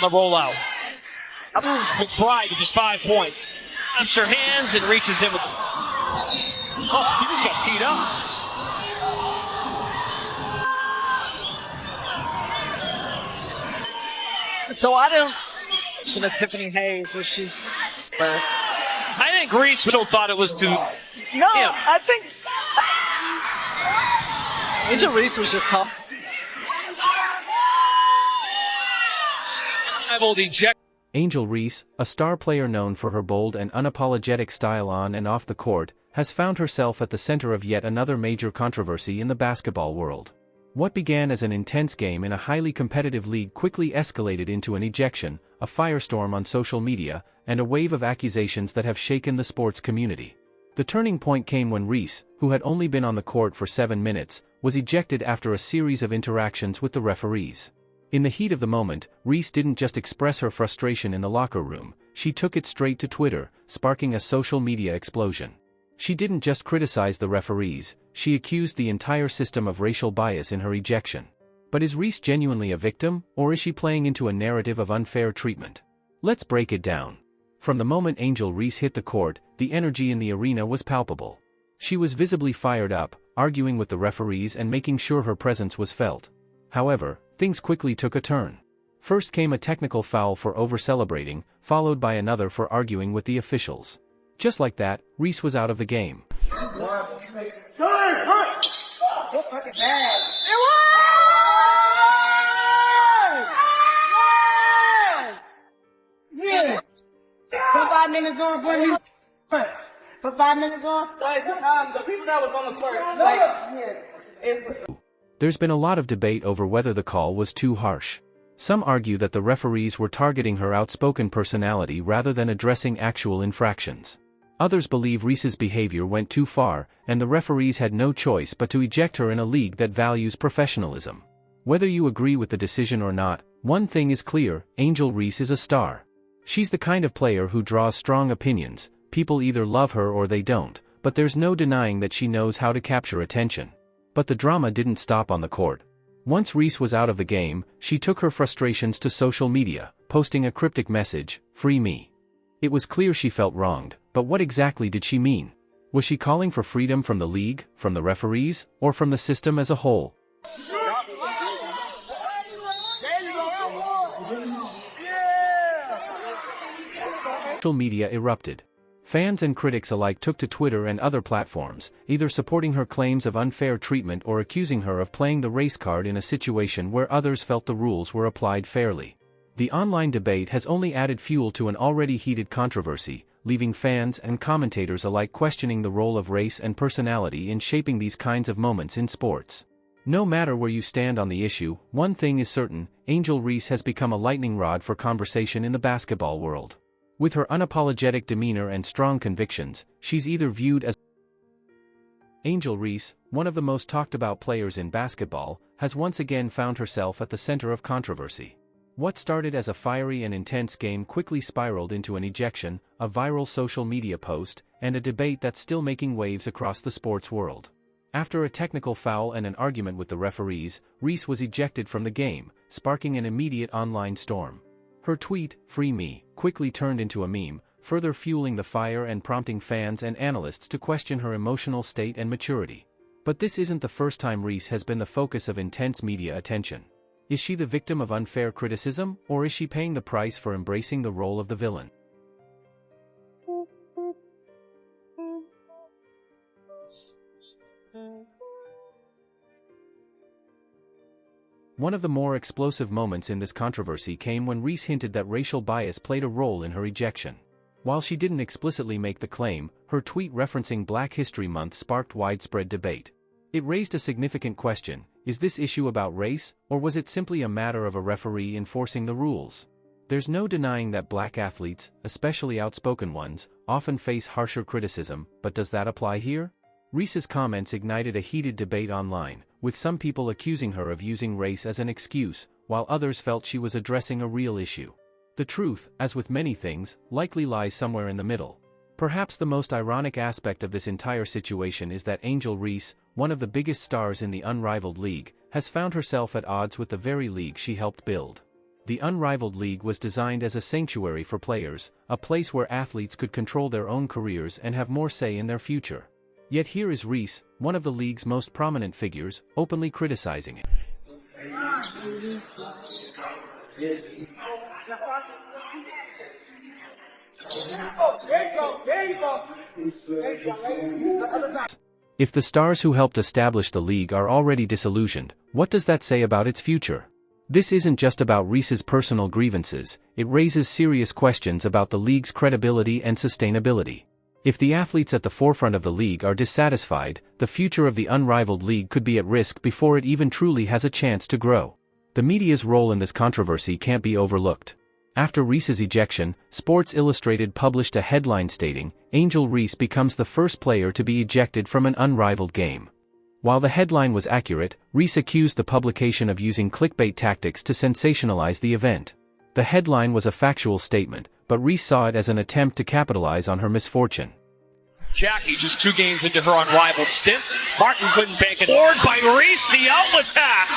the rollout. McBride with just 5 points. Ups her hands and reaches in with... Oh, he just got teed up. So I don't... Tiffany Hayes, is she's... I think Reese still thought it was to... No, yeah. I think... Angel Reese was just tough. Angel Reese, a star player known for her bold and unapologetic style on and off the court, has found herself at the center of yet another major controversy in the basketball world. What began as an intense game in a highly competitive league quickly escalated into an ejection, a firestorm on social media, and a wave of accusations that have shaken the sports community. The turning point came when Reese, who had only been on the court for 7 minutes, was ejected after a series of interactions with the referees. In the heat of the moment, Reese didn't just express her frustration in the locker room, she took it straight to Twitter, sparking a social media explosion. She didn't just criticize the referees, she accused the entire system of racial bias in her ejection. But is Reese genuinely a victim, or is she playing into a narrative of unfair treatment? Let's break it down. From the moment Angel Reese hit the court, the energy in the arena was palpable. She was visibly fired up, arguing with the referees and making sure her presence was felt. However, things quickly took a turn. First came a technical foul for over-celebrating, followed by another for arguing with the officials. Just like that, Reese was out of the game. Put 5 minutes on for me. Put 5 minutes on. The people that was on the court, There's been a lot of debate over whether the call was too harsh. Some argue that the referees were targeting her outspoken personality rather than addressing actual infractions. Others believe Reese's behavior went too far, and the referees had no choice but to eject her in a league that values professionalism. Whether you agree with the decision or not, one thing is clear: Angel Reese is a star. She's the kind of player who draws strong opinions, people either love her or they don't, but there's no denying that she knows how to capture attention. But the drama didn't stop on the court. Once Reese was out of the game, she took her frustrations to social media, posting a cryptic message, "Free me." It was clear she felt wronged, but what exactly did she mean? Was she calling for freedom from the league, from the referees, or from the system as a whole? Social media erupted. Fans and critics alike took to Twitter and other platforms, either supporting her claims of unfair treatment or accusing her of playing the race card in a situation where others felt the rules were applied fairly. The online debate has only added fuel to an already heated controversy, leaving fans and commentators alike questioning the role of race and personality in shaping these kinds of moments in sports. No matter where you stand on the issue, one thing is certain: Angel Reese has become a lightning rod for conversation in the basketball world. With her unapologetic demeanor and strong convictions, she's either viewed as... Angel Reese, one of the most talked about players in basketball, has once again found herself at the center of controversy. What started as a fiery and intense game quickly spiraled into an ejection, a viral social media post, and a debate that's still making waves across the sports world. After a technical foul and an argument with the referees, Reese was ejected from the game, sparking an immediate online storm. Her tweet, "Free me," quickly turned into a meme, further fueling the fire and prompting fans and analysts to question her emotional state and maturity. But this isn't the first time Reese has been the focus of intense media attention. Is she the victim of unfair criticism, or is she paying the price for embracing the role of the villain? One of the more explosive moments in this controversy came when Reese hinted that racial bias played a role in her ejection. While she didn't explicitly make the claim, her tweet referencing Black History Month sparked widespread debate. It raised a significant question: is this issue about race, or was it simply a matter of a referee enforcing the rules? There's no denying that black athletes, especially outspoken ones, often face harsher criticism, but does that apply here? Reese's comments ignited a heated debate online, with some people accusing her of using race as an excuse, while others felt she was addressing a real issue. The truth, as with many things, likely lies somewhere in the middle. Perhaps the most ironic aspect of this entire situation is that Angel Reese, one of the biggest stars in the unrivaled league, has found herself at odds with the very league she helped build. The unrivaled league was designed as a sanctuary for players, a place where athletes could control their own careers and have more say in their future. Yet here is Reese, one of the league's most prominent figures, openly criticizing it. If the stars who helped establish the league are already disillusioned, what does that say about its future? This isn't just about Reese's personal grievances, it raises serious questions about the league's credibility and sustainability. If the athletes at the forefront of the league are dissatisfied, the future of the unrivaled league could be at risk before it even truly has a chance to grow. The media's role in this controversy can't be overlooked. After Reese's ejection, Sports Illustrated published a headline stating, "Angel Reese becomes the first player to be ejected from an unrivaled game." While the headline was accurate, Reese accused the publication of using clickbait tactics to sensationalize the event. The headline was a factual statement, but Reese saw it as an attempt to capitalize on her misfortune. Jackie just 2 games into her unrivaled stint. Martin couldn't bank it. Board by Reese, the outlet pass.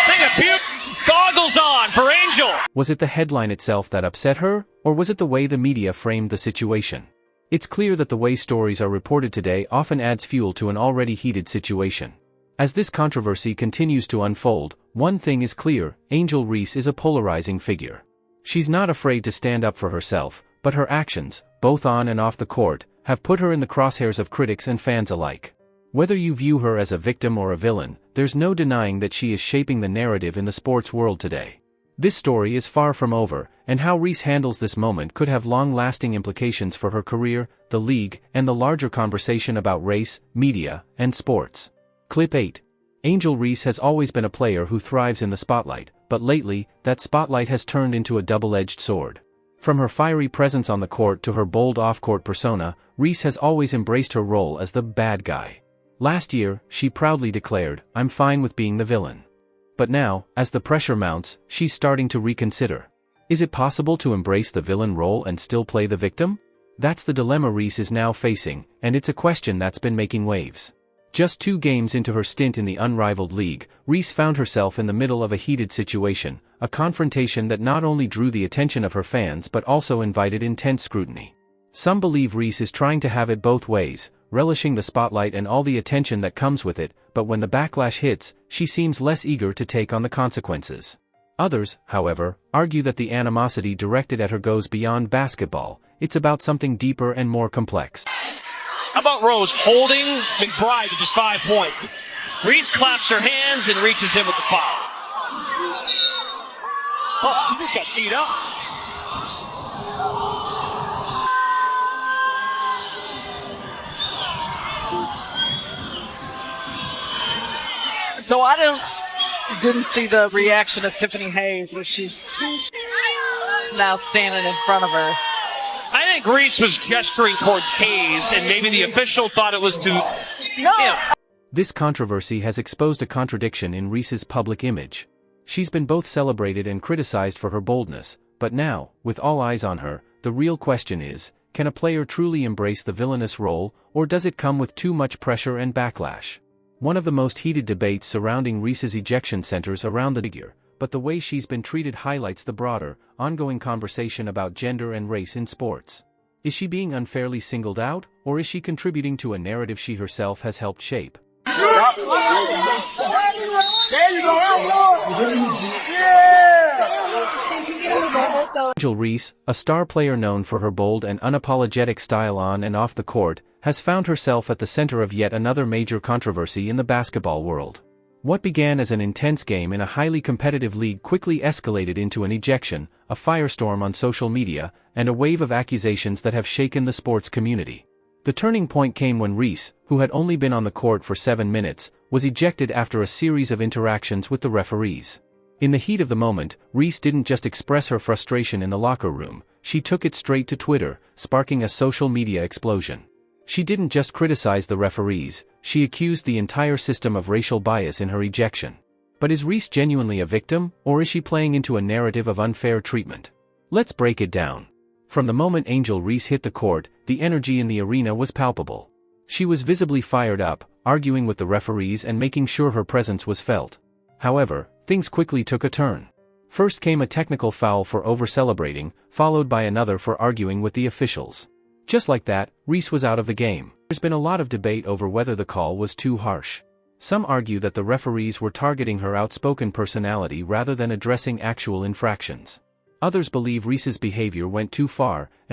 Thing of beauty. Goggles on for Angel. Was it the headline itself that upset her, or was it the way the media framed the situation? It's clear that the way stories are reported today often adds fuel to an already heated situation. As this controversy continues to unfold, one thing is clear: Angel Reese is a polarizing figure. She's not afraid to stand up for herself, but her actions, both on and off the court, have put her in the crosshairs of critics and fans alike. Whether you view her as a victim or a villain, there's no denying that she is shaping the narrative in the sports world today. This story is far from over, and how Reese handles this moment could have long-lasting implications for her career, the league, and the larger conversation about race, media, and sports. Clip 8. Angel Reese has always been a player who thrives in the spotlight, but lately, that spotlight has turned into a double-edged sword. From her fiery presence on the court to her bold off-court persona, Reese has always embraced her role as the bad guy. Last year, she proudly declared, "I'm fine with being the villain." But now, as the pressure mounts, she's starting to reconsider. Is it possible to embrace the villain role and still play the victim? That's the dilemma Reese is now facing, and it's a question that's been making waves. Just 2 games into her stint in the unrivaled league, Reese found herself in the middle of a heated situation, a confrontation that not only drew the attention of her fans but also invited intense scrutiny. Some believe Reese is trying to have it both ways, relishing the spotlight and all the attention that comes with it, but when the backlash hits, she seems less eager to take on the consequences. Others, however, argue that the animosity directed at her goes beyond basketball. It's about something deeper and more complex. How about Rose holding McBride to just 5 points? Reese claps her hands and reaches in with the foul. Oh, she just got teed up. So I didn't see the reaction of Tiffany Hayes as she's now standing in front of her. I think Reese was gesturing towards Hayes, and maybe the official thought it was to him. This controversy has exposed a contradiction in Reese's public image. She's been both celebrated and criticized for her boldness, but now, with all eyes on her, the real question is, can a player truly embrace the villainous role, or does it come with too much pressure and backlash? One of the most heated debates surrounding Reese's ejection centers around the figure, but the way she's been treated highlights the broader, ongoing conversation about gender and race in sports. Is she being unfairly singled out, or is she contributing to a narrative she herself has helped shape? Angel Reese, a star player known for her bold and unapologetic style on and off the court, has found herself at the center of yet another major controversy in the basketball world. What began as an intense game in a highly competitive league quickly escalated into an ejection, a firestorm on social media, and a wave of accusations that have shaken the sports community. The turning point came when Reese, who had only been on the court for 7 minutes, was ejected after a series of interactions with the referees. In the heat of the moment, Reese didn't just express her frustration in the locker room, she took it straight to Twitter, sparking a social media explosion. She didn't just criticize the referees, she accused the entire system of racial bias in her ejection. But is Reese genuinely a victim, or is she playing into a narrative of unfair treatment? Let's break it down. From the moment Angel Reese hit the court, the energy in the arena was palpable. She was visibly fired up, arguing with the referees and making sure her presence was felt. However, things quickly took a turn. First came a technical foul for over-celebrating, followed by another for arguing with the officials. Just like that, Reese was out of the game. There's been a lot of debate over whether the call was too harsh. Some argue that the referees were targeting her outspoken personality rather than addressing actual infractions. Others believe Reese's behavior went too far,